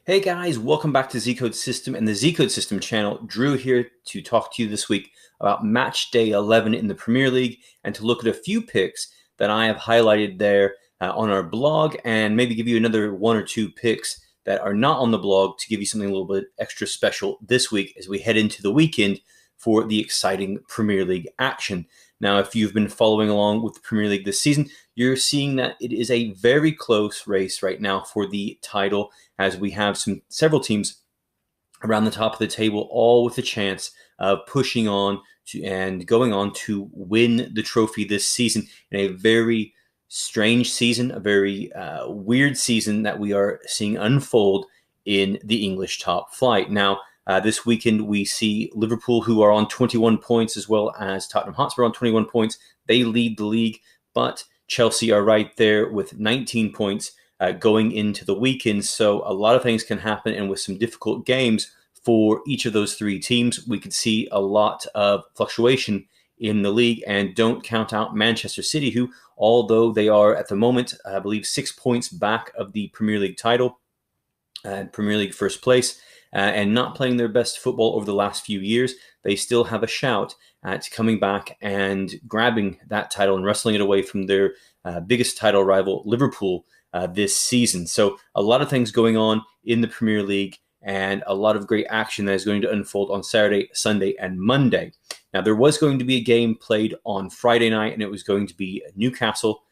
Hey guys, welcome back to Zcode System and the Zcode System channel. Drew here to talk to you this week about match day 11 in the Premier League and to look at a few picks that I have highlighted there on our blog, and maybe give you another one or two picks that are not on the blog to give you something a little bit extra special this week as we head into the weekend for the exciting Premier League action. Now, if you've been following along with the Premier League this season, you're seeing that it is a very close race right now for the title, as we have several teams around the top of the table, all with a chance of pushing on to and going on to win the trophy this season in a very strange season, a very weird season that we are seeing unfold in the English top flight. Now, this weekend, we see Liverpool, who are on 21 points, as well as Tottenham Hotspur on 21 points. They lead the league, but Chelsea are right there with 19 points going into the weekend. So a lot of things can happen, and with some difficult games for each of those three teams, we could see a lot of fluctuation in the league. And don't count out Manchester City, who, although they are at the moment, I believe, 6 points back of the Premier League title, Premier League first place, and not playing their best football over the last few years, they still have a shout at coming back and grabbing that title and wrestling it away from their biggest title rival, Liverpool, this season. So a lot of things going on in the Premier League, and a lot of great action that is going to unfold on Saturday, Sunday, and Monday. Now, there was going to be a game played on Friday night, and it was going to be Newcastle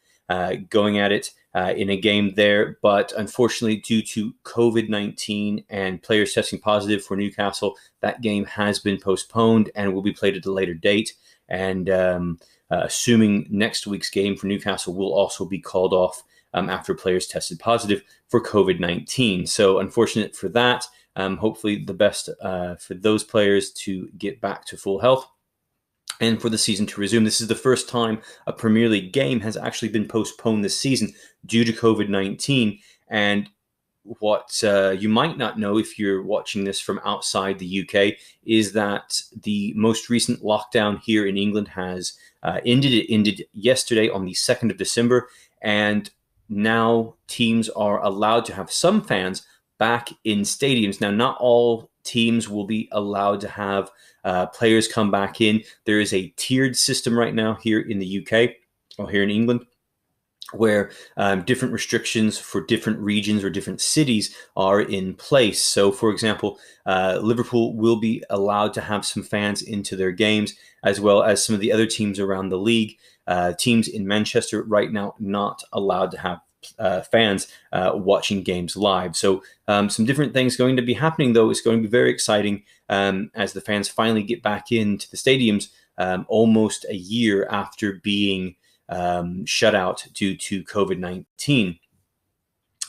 going at it in a game there. But unfortunately, due to COVID-19 and players testing positive for Newcastle, that game has been postponed and will be played at a later date. And assuming next week's game for Newcastle will also be called off after players tested positive for COVID-19. So unfortunate for that. Hopefully the best for those players to get back to full health and for the season to resume. This is the first time a Premier League game has actually been postponed this season due to COVID-19. And what you might not know if you're watching this from outside the UK is that the most recent lockdown here in England has ended. It ended yesterday on the 2nd of December, and now teams are allowed to have some fans back in stadiums. Now, not all teams will be allowed to have players come back in. There is a tiered system right now here in the UK, or here in England, where different restrictions for different regions or different cities are in place. So, for example, Liverpool will be allowed to have some fans into their games, as well as some of the other teams around the league. Teams in Manchester right now not allowed to have fans watching games live. So some different things going to be happening, though. It's going to be very exciting as the fans finally get back into the stadiums almost a year after being shut out due to COVID-19.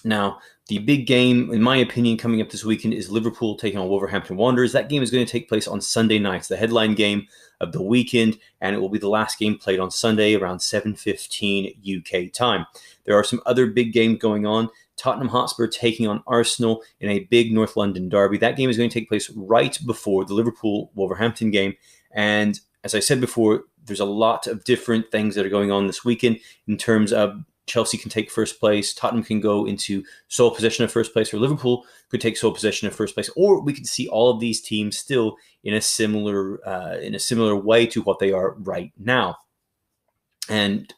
Now, the big game, in my opinion, coming up this weekend is Liverpool taking on Wolverhampton Wanderers. That game is going to take place on Sunday night. It's the headline game of the weekend, and it will be the last game played on Sunday around 7:15 UK time. There are some other big games going on. Tottenham Hotspur taking on Arsenal in a big North London derby. That game is going to take place right before the Liverpool-Wolverhampton game. And as I said before, there's a lot of different things that are going on this weekend in terms of Chelsea can take first place, Tottenham can go into sole possession of first place, or Liverpool could take sole possession of first place, or we could see all of these teams still in a similar way to what they are right now. And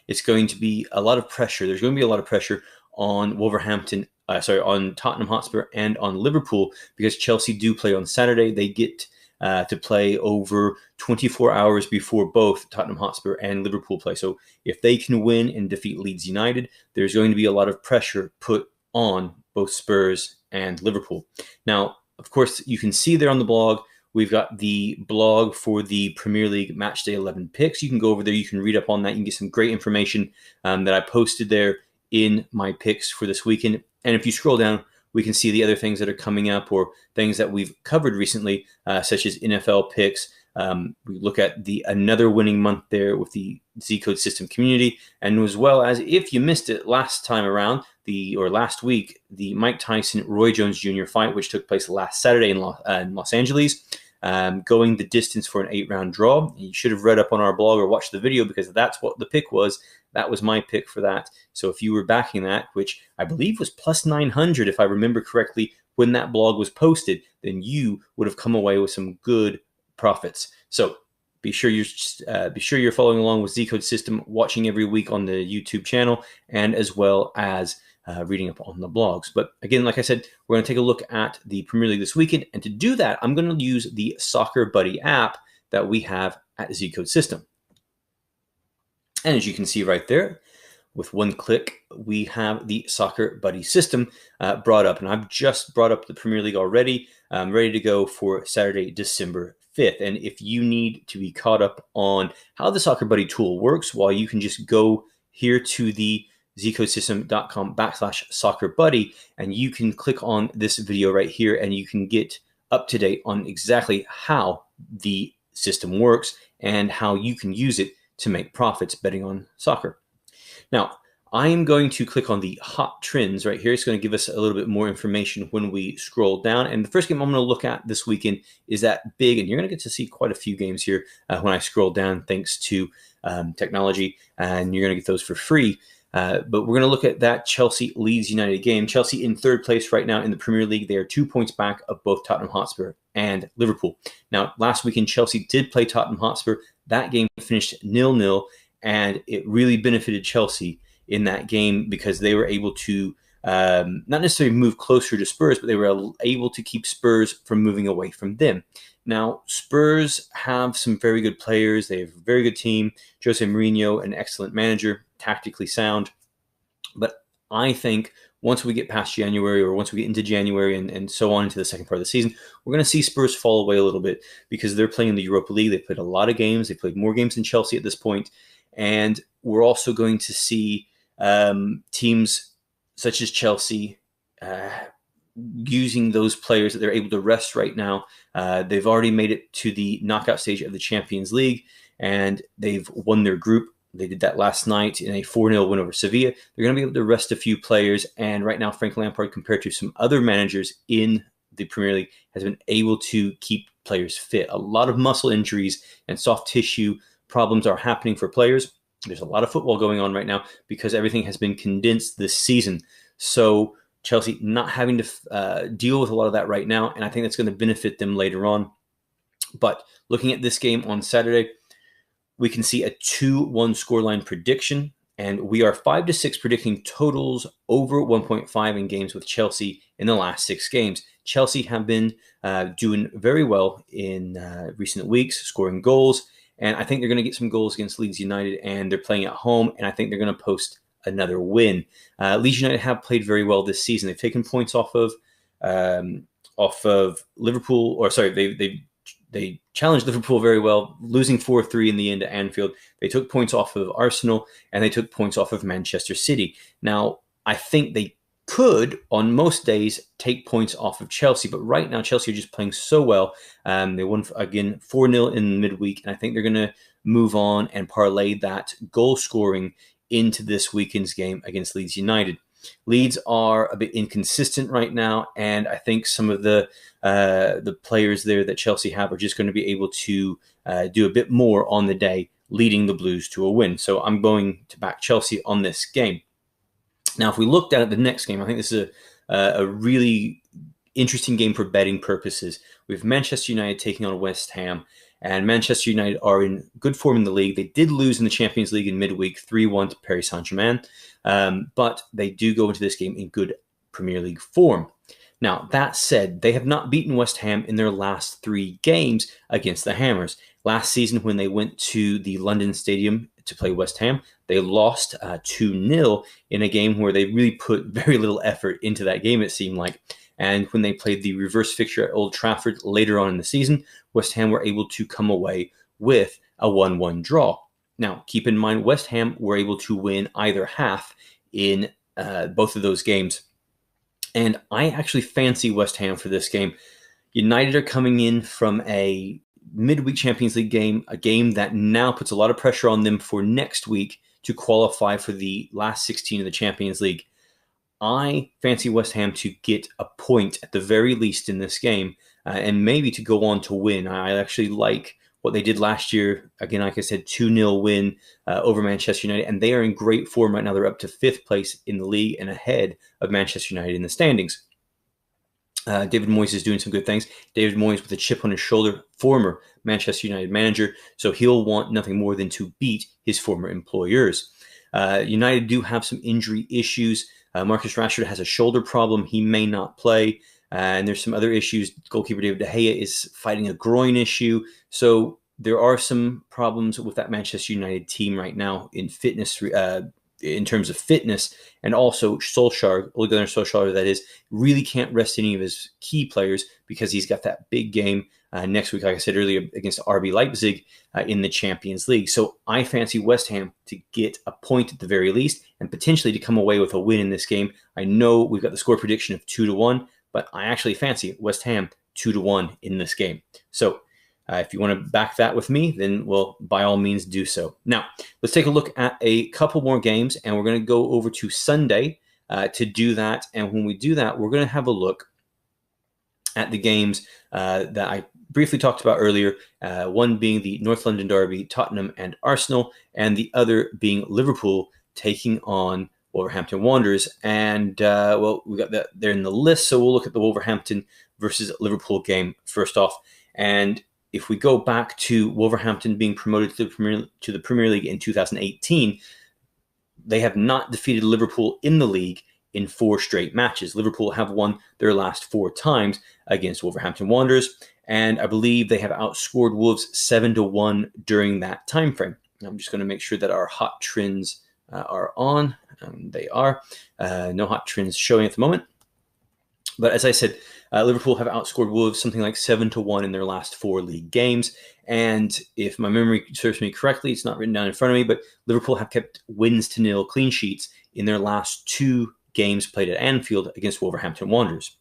it's going to be a lot of pressure. There's going to be a lot of pressure on on Tottenham Hotspur and on Liverpool, because Chelsea do play on Saturday. They get to play over 24 hours before both Tottenham Hotspur and Liverpool play. So if they can win and defeat Leeds United, there's going to be a lot of pressure put on both Spurs and Liverpool. Now, of course, you can see there on the blog, we've got the blog for the Premier League Matchday 11 picks. You can go over there. You can read up on that. You can get some great information that I posted there in my picks for this weekend. And if you scroll down, we can see the other things that are coming up, or things that we've covered recently, such as NFL picks. We look at another winning month there with the Zcode System community, and as well as, if you missed it last time around, last week, the Mike Tyson Roy Jones Jr. fight, which took place last Saturday in Los Angeles. going the distance for an 8-round draw. You should have read up on our blog or watched the video, because that's what the pick was. That was my pick for that. So if you were backing that, which I believe was plus 900 if I remember correctly when that blog was posted, then you would have come away with some good profits. So be sure you're following along with Zcode System, watching every week on the YouTube channel, and as well as reading up on the blogs. But again, like I said, we're going to take a look at the Premier League this weekend. And to do that, I'm going to use the Soccer Buddy app that we have at Zcode System. And as you can see right there, with one click, we have the Soccer Buddy system brought up. And I've just brought up the Premier League already. I'm ready to go for Saturday, December 5th. And if you need to be caught up on how the Soccer Buddy tool works, well, you can just go here to the zcodesystem.com/soccerbuddy, and you can click on this video right here, and you can get up to date on exactly how the system works and how you can use it to make profits betting on soccer. Now, I am going to click on the hot trends right here. It's going to give us a little bit more information when we scroll down. And the first game I'm going to look at this weekend is that big, and you're going to get to see quite a few games here when I scroll down, thanks to technology, and you're going to get those for free. But we're going to look at that Chelsea-Leeds United game. Chelsea in third place right now in the Premier League. They are 2 points back of both Tottenham Hotspur and Liverpool. Now, last weekend, Chelsea did play Tottenham Hotspur. That game finished 0-0, and it really benefited Chelsea in that game because they were able to not necessarily move closer to Spurs, but they were able to keep Spurs from moving away from them. Now, Spurs have some very good players. They have a very good team. Jose Mourinho, an excellent manager, tactically sound. But I think once we get past January, or once we get into January and so on into the second part of the season, we're going to see Spurs fall away a little bit because they're playing in the Europa League. They played a lot of games. They played more games than Chelsea at this point. And we're also going to see teams such as Chelsea using those players that they're able to rest right now. They've already made it to the knockout stage of the Champions League, and they've won their group. They did that last night in a 4-0 win over Sevilla. They're going to be able to rest a few players, and right now Frank Lampard, compared to some other managers in the Premier League, has been able to keep players fit. A lot of muscle injuries and soft tissue problems are happening for players. There's a lot of football going on right now because everything has been condensed this season. So Chelsea not having to deal with a lot of that right now, and I think that's going to benefit them later on. But looking at this game on Saturday, we can see a 2-1 scoreline prediction, and we are 5-6 predicting totals over 1.5 in games with Chelsea in the last 6 games. Chelsea have been doing very well in recent weeks, scoring goals. And I think they're going to get some goals against Leeds United, and they're playing at home, and I think they're going to post another win. Leeds United have played very well this season. They've taken points off of Liverpool, or sorry, they challenged Liverpool very well, losing 4-3 in the end at Anfield. They took points off of Arsenal, and they took points off of Manchester City. Now, I think they could, on most days, take points off of Chelsea. But right now, Chelsea are just playing so well. They won, again, 4-0 in midweek. And I think they're going to move on and parlay that goal scoring into this weekend's game against Leeds United. Leeds are a bit inconsistent right now. And I think some of the players there that Chelsea have are just going to be able to do a bit more on the day, leading the Blues to a win. So I'm going to back Chelsea on this game. Now, if we look down at the next game, I think this is a really interesting game for betting purposes. We have Manchester United taking on West Ham, and Manchester United are in good form in the league. They did lose in the Champions League in midweek, 3-1 to Paris Saint-Germain, but they do go into this game in good Premier League form. Now, that said, they have not beaten West Ham in their last 3 games against the Hammers. Last season, when they went to the London Stadium to play West Ham, they lost 2-0 in a game where they really put very little effort into that game, it seemed like. And when they played the reverse fixture at Old Trafford later on in the season, West Ham were able to come away with a 1-1 draw. Now, keep in mind, West Ham were able to win either half in both of those games. And I actually fancy West Ham for this game. United are coming in from a midweek Champions League game, a game that now puts a lot of pressure on them for next week to qualify for the last 16 of the Champions League. I fancy West Ham to get a point at the very least in this game and maybe to go on to win. I actually like what they did last year. Again, like I said, 2-0 win over Manchester United, and they are in great form right now. They're up to 5th place in the league and ahead of Manchester United in the standings. David Moyes is doing some good things. David Moyes with a chip on his shoulder, former Manchester United manager, so he'll want nothing more than to beat his former employers. United do have some injury issues. Marcus Rashford has a shoulder problem. He may not play. And there's some other issues. Goalkeeper David De Gea is fighting a groin issue. So there are some problems with that Manchester United team right now in fitness, in terms of fitness, and also Solskjaer, Ole Gunnar Solskjaer, that is, really can't rest any of his key players because he's got that big game next week, like I said earlier, against RB Leipzig in the Champions League. So I fancy West Ham to get a point at the very least and potentially to come away with a win in this game. I know we've got the score prediction of 2-1, but I actually fancy West Ham 2-1 in this game. So if you want to back that with me, then, well, by all means do so. Now, let's take a look at a couple more games, and we're going to go over to Sunday to do that. And when we do that, we're going to have a look at the games that I briefly talked about earlier, one being the North London Derby, Tottenham and Arsenal, and the other being Liverpool taking on Wolverhampton Wanderers. And, well, we got that there in the list, so we'll look at the Wolverhampton versus Liverpool game first off. And if we go back to Wolverhampton being promoted to the Premier League in 2018, they have not defeated Liverpool in the league in 4 straight matches. Liverpool have won their last 4 times against Wolverhampton Wanderers, and I believe they have outscored Wolves 7-1 during that time frame. I'm just going to make sure that our hot trends are on. They are. No hot trends showing at the moment. But as I said, Liverpool have outscored Wolves something like 7-1 in their last 4 league games. And if my memory serves me correctly, it's not written down in front of me, but Liverpool have kept wins to nil clean sheets in their last 2 games played at Anfield against Wolverhampton Wanderers.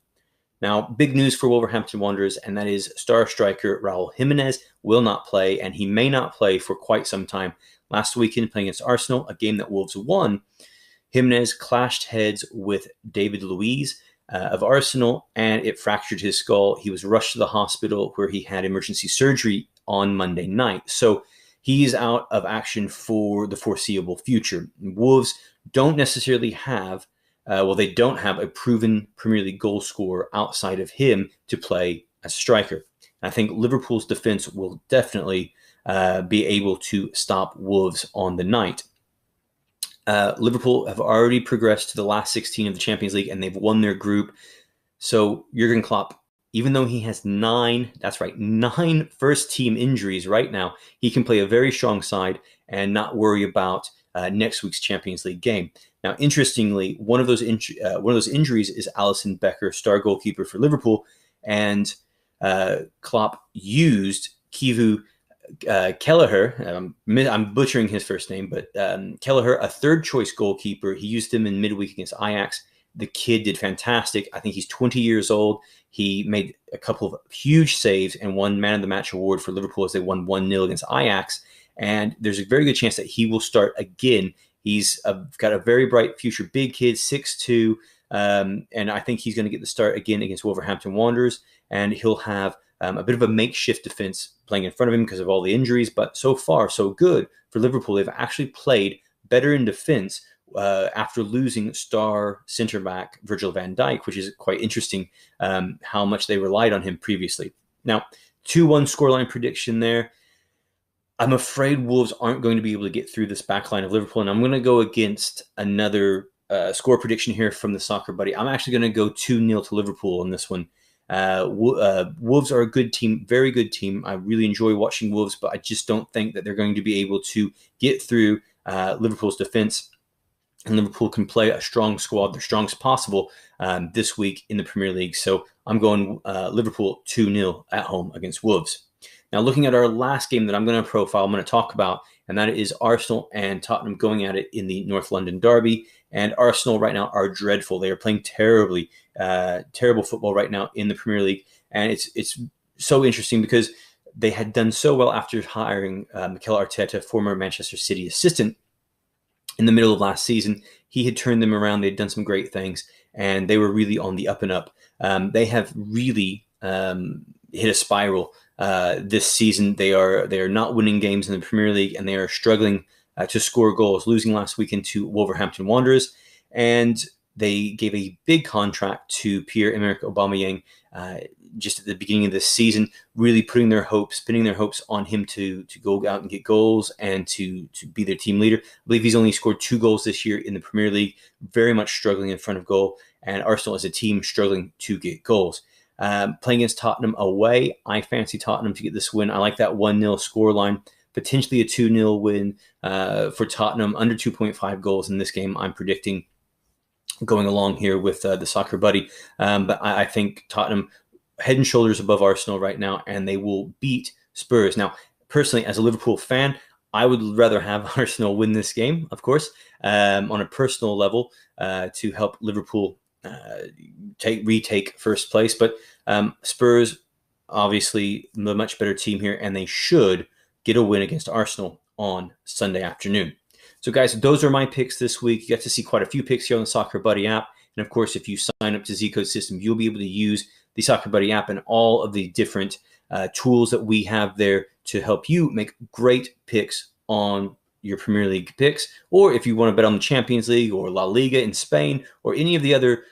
Now, big news for Wolverhampton Wanderers, and that is star striker Raul Jimenez will not play, and he may not play for quite some time. Last weekend, playing against Arsenal, a game that Wolves won, Jimenez clashed heads with David Luiz of Arsenal, and it fractured his skull. He was rushed to the hospital where he had emergency surgery on Monday night. So he is out of action for the foreseeable future. Wolves don't necessarily have, they don't have a proven Premier League goal scorer outside of him to play as a striker. I think Liverpool's defense will definitely be able to stop Wolves on the night. Liverpool have already progressed to the last 16 of the Champions League, and they've won their group. So Jurgen Klopp, even though he has 9 first-team injuries right now, he can play a very strong side and not worry about next week's Champions League game. Now, interestingly, one of those injuries is Alisson Becker, star goalkeeper for Liverpool, and Klopp used Kivu Kelleher, I'm butchering his first name, but Kelleher, a third-choice goalkeeper. He used him in midweek against Ajax. The kid did fantastic. I think he's 20 years old. He made a couple of huge saves and won Man of the Match award for Liverpool as they won 1-0 against Ajax. And there's a very good chance that he will start again. He's got a very bright future. Big kid, 6'2", and I think he's going to get the start again against Wolverhampton Wanderers, and he'll have a bit of a makeshift defense playing in front of him because of all the injuries. But so far, so good for Liverpool. They've actually played better in defense after losing star center back Virgil van Dijk, which is quite interesting how much they relied on him previously. Now, 2-1 scoreline prediction there. I'm afraid Wolves aren't going to be able to get through this backline of Liverpool, and I'm going to go against another score prediction here from the Soccer Buddy. I'm actually going to go 2-0 to Liverpool on this one. Wolves are a good team, very good team. I really enjoy watching Wolves, but I just don't think that they're going to be able to get through Liverpool's defense. And Liverpool can play a strong squad, their strongest possible this week in the Premier League. So I'm going Liverpool 2-0 at home against Wolves. Now, looking at our last game that I'm going to profile, I'm going to talk about, and that is Arsenal and Tottenham going at it in the North London Derby. And Arsenal right now are dreadful. They are playing terrible football right now in the Premier League. And it's so interesting because they had done so well after hiring Mikel Arteta, former Manchester City assistant, in the middle of last season. He had turned them around. They'd done some great things, and they were really on the up and up. They have really hit a spiral this season. They are not winning games in the Premier League, and they are struggling to score goals, losing last weekend to Wolverhampton Wanderers. And they gave a big contract to Pierre-Emerick Aubameyang just at the beginning of this season, really pinning their hopes on him to go out and get goals and to be their team leader. I believe he's only scored 2 goals this year in the Premier League, very much struggling in front of goal, and Arsenal as a team struggling to get goals. Playing against Tottenham away, I fancy Tottenham to get this win. I like that 1-0 scoreline, potentially a 2-0 win for Tottenham, under 2.5 goals in this game. I'm predicting going along here with the soccer buddy. But I think Tottenham head and shoulders above Arsenal right now, and they will beat Spurs. Now, personally, as a Liverpool fan, I would rather have Arsenal win this game, of course, on a personal level to help Liverpool retake first place. But Spurs, obviously, the much better team here, and they should get a win against Arsenal on Sunday afternoon. So, guys, those are my picks this week. You get to see quite a few picks here on the Soccer Buddy app. And, of course, if you sign up to Zcode System, you'll be able to use the Soccer Buddy app and all of the different tools that we have there to help you make great picks on your Premier League picks. Or if you want to bet on the Champions League or La Liga in Spain or any of the other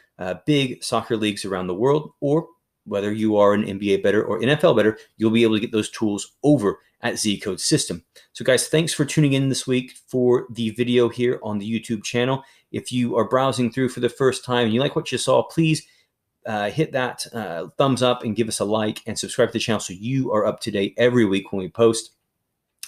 big soccer leagues around the world, or whether you are an NBA bettor or NFL bettor, you'll be able to get those tools over at Zcode System. So guys, thanks for tuning in this week for the video here on the YouTube channel. If you are browsing through for the first time and you like what you saw, please hit that thumbs up and give us a like and subscribe to the channel so you are up to date every week when we post.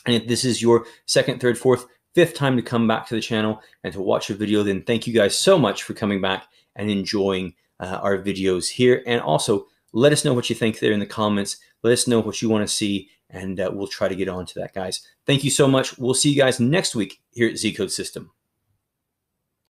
And if this is your second, third, fourth, fifth time to come back to the channel and to watch a video, then thank you guys so much for coming back and enjoying our videos here. And also, let us know what you think there in the comments. Let us know what you want to see, and we'll try to get on to that, guys. Thank you so much. We'll see you guys next week here at Zcode System.